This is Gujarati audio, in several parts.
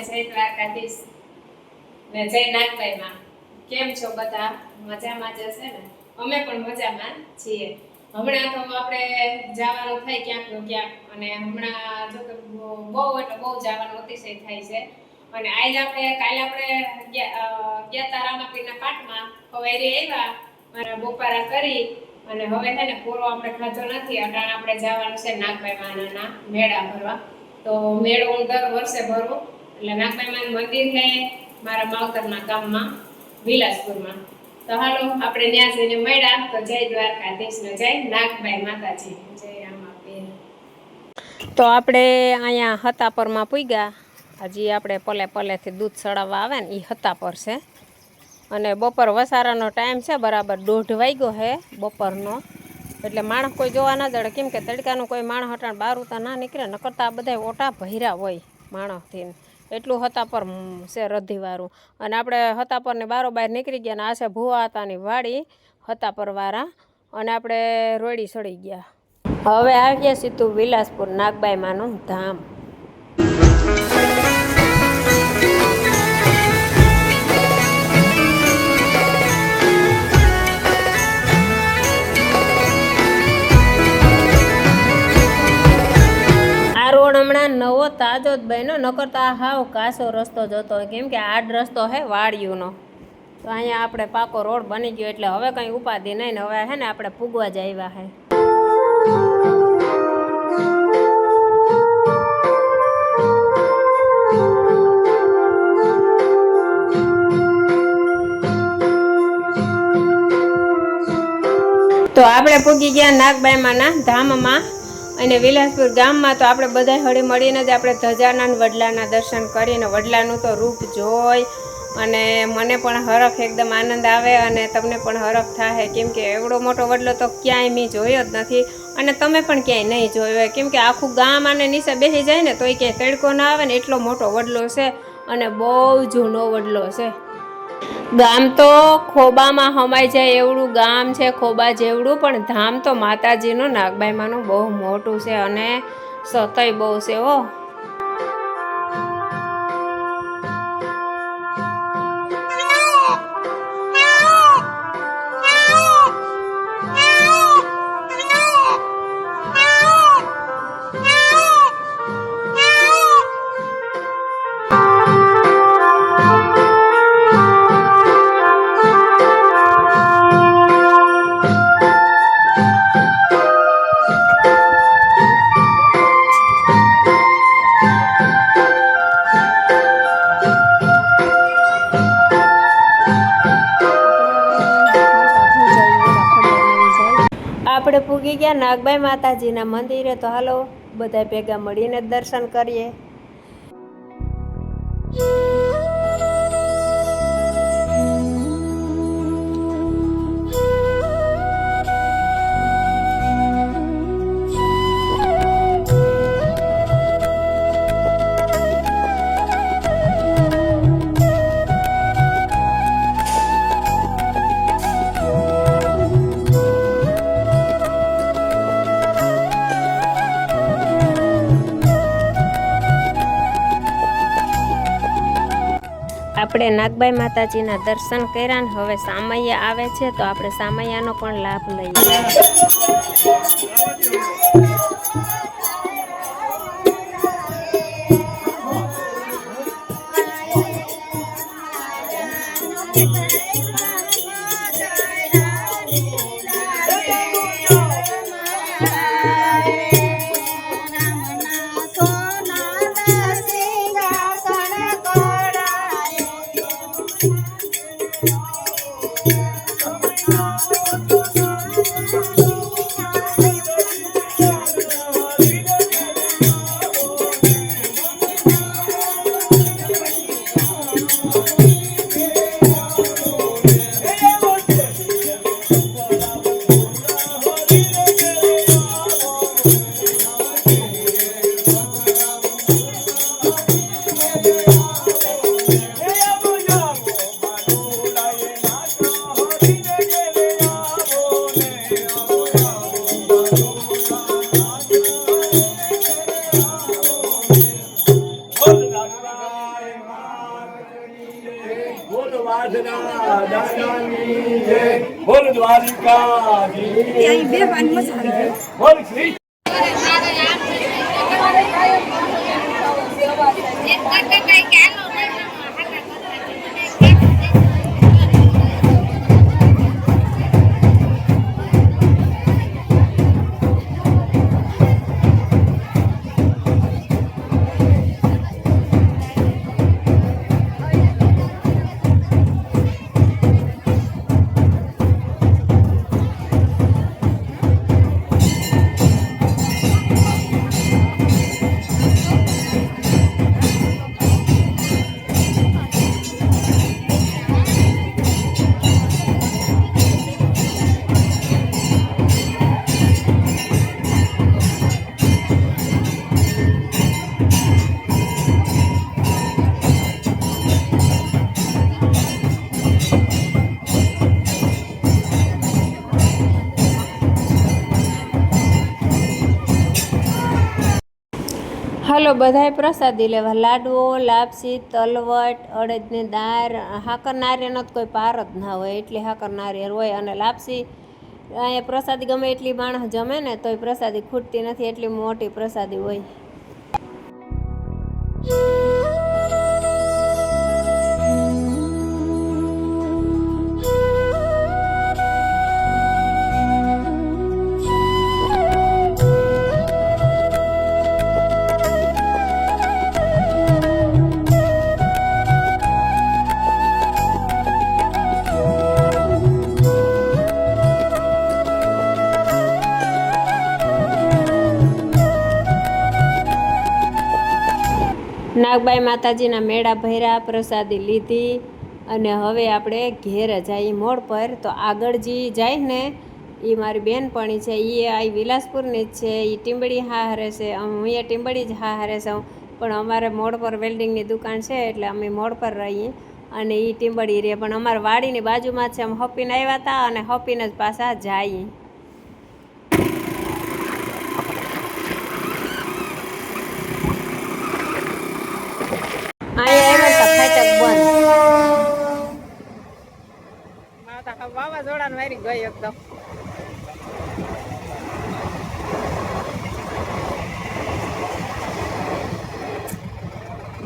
જય દ્વારકાધીશ ને જય નાગભાઈમાં. કેમ છો બધા? મજામાં જ હશે ને? અમે પણ મજામાં છીએ. હમણાં તો આપણે જવાનું થાય ક્યાંક અને હમણાં જો કે બહુ એટલે બહુ જવાનું અતિશય થાય છે. અને કાલે આપણે ગયા રામાપીરના પાઠમાં સવારે આવ્યા અને બપોરા કરી અને હવે છે ને પૂરો આપણે ખાધો નથી. અટાણે આપણે જવાનું છે નાગભાઈ માના મેળા ભરવા. તો મેળો હું દર વર્ષે ભરું. એટલે નાગભાઈ માનું મંદિર છે મારા માવતરના ગામમાં વિલાસપુરમાં. તો હાલો આપણે ત્યાં જઈને મળ્યા. તો જય દ્વારકાધીશ ને જય નાગભાઈ માતાજી, જય રામાપીર. તો આપણે અહીંયા હતાપરમાં પૂગ્યા. હજી આપણે પલેથી દૂધ ચડાવવા આવે ને એ હતાપર છે. અને બપોર વસારાનો ટાઈમ છે, બરાબર 1:30 વાગ્યો છે બપોરનો. એટલે માણસ કોઈ જોવા ના જડે, કેમ કે તડકાનું કોઈ માણસ હટાણ બહાર ઉતા ના નીકળે. નકરતા આ બધા ઓટા ભર્યા હોય માણસથી, એટલું હતાપર છે રધીવાળું. અને આપણે હતાપરને બારોબાર નીકળી ગયા ને આ છે ભુવા હતાની વાડી હતાપરવાળા. અને આપણે રોડી ચડી ગયા. હવે આવીએ સીધું વિલાસપુર નાગબાઈ માનું ધામ. હમણાં નવો તાજો જ બન્યો, નકરતા હાવ કાસો રસ્તો જતો હોય, કેમ કે આડ રસ્તો હે વાડિયુંનો. તો અહીંયા આપણે પાકો રોડ બની ગયો એટલે હવે કંઈ ઉપાધિ નહીં ને. હવે હે ને આપણે પૂગવા જ આવ્યા હે. તો આપણે પૂગી ગયા નાગબાઈમાના ધામમાં. અને વિલાસપુર ગામમાં તો આપણે બધા હળી મળીને જ આપણે ધજાના વડલાના દર્શન કરીને વડલાનું તો રૂપ જોઈ અને મને પણ હરખ એકદમ આનંદ આવે અને તમને પણ હરખ થાય, કેમ કે એવડો મોટો વડલો તો ક્યાંય મેં જોયો જ નથી અને તમે પણ ક્યાંય નહીં જોયો હોય. કેમ કે આખું ગામ આને નીચે બેસી જાય ને તોય ક્યાંય તડકો ના આવે ને, એટલો મોટો વડલો છે અને બહુ જૂનો વડલો છે. ગામ તો ખોબામાં હમાઈ જાય એવડું ગામ છે, ખોબા જેવડું. પણ ધામ તો માતાજીનું નાગબાઈમાનું બહુ મોટું છે અને સતય બહુ છે હો. આપણે પૂગી ગયા નાગબાઈ માતાજીના મંદિરે. તો હાલો બધા ભેગા મળીને દર્શન કરીએ. આપણે નાગબાઈ માતાજીના દર્શન કર્યા ને હવે સામૈયા આવે છે, તો આપણે સામૈયાનો પણ લાભ લઈએ. વાસના દાદાની જય બોલ દ્વારિકાધીશ બોલ શ્રી હાલો બધાય પ્રસાદી લેવા લાડવો લાપસી તલવટ અડદની દાળ હાકર નારિયેળનો તો કોઈ પાર જ ના હોય એટલી હાકર નારિયેળ હોય અને લાપસી અહીંયા પ્રસાદી ગમે એટલી માણસ જમે ને તોય પ્રસાદી ખૂટતી નથી એટલી મોટી પ્રસાદી હોય નાગબાઈ માતાજીના મેળા ભર્યા પ્રસાદી લીધી અને હવે આપણે ઘેર જઈએ મોડ પર તો આગળ જે જાય ને એ મારી બેનપણી છે એ આ વિલાસપુરની જ છે એ ટીંબડી હારે છે હું એ ટીંબડી જ હારે છું પણ અમારે મોડ પર વેલ્ડિંગની દુકાન છે એટલે અમે મોડ પર રહીએ અને એ ટીંબડી રહે પણ અમારા વાડીની બાજુમાં છે અમે હપીને આવ્યા હતા અને હપીને જ પાછા જઈએ વાવાઝોડા મારી ગઈ એકદમ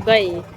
ગઈ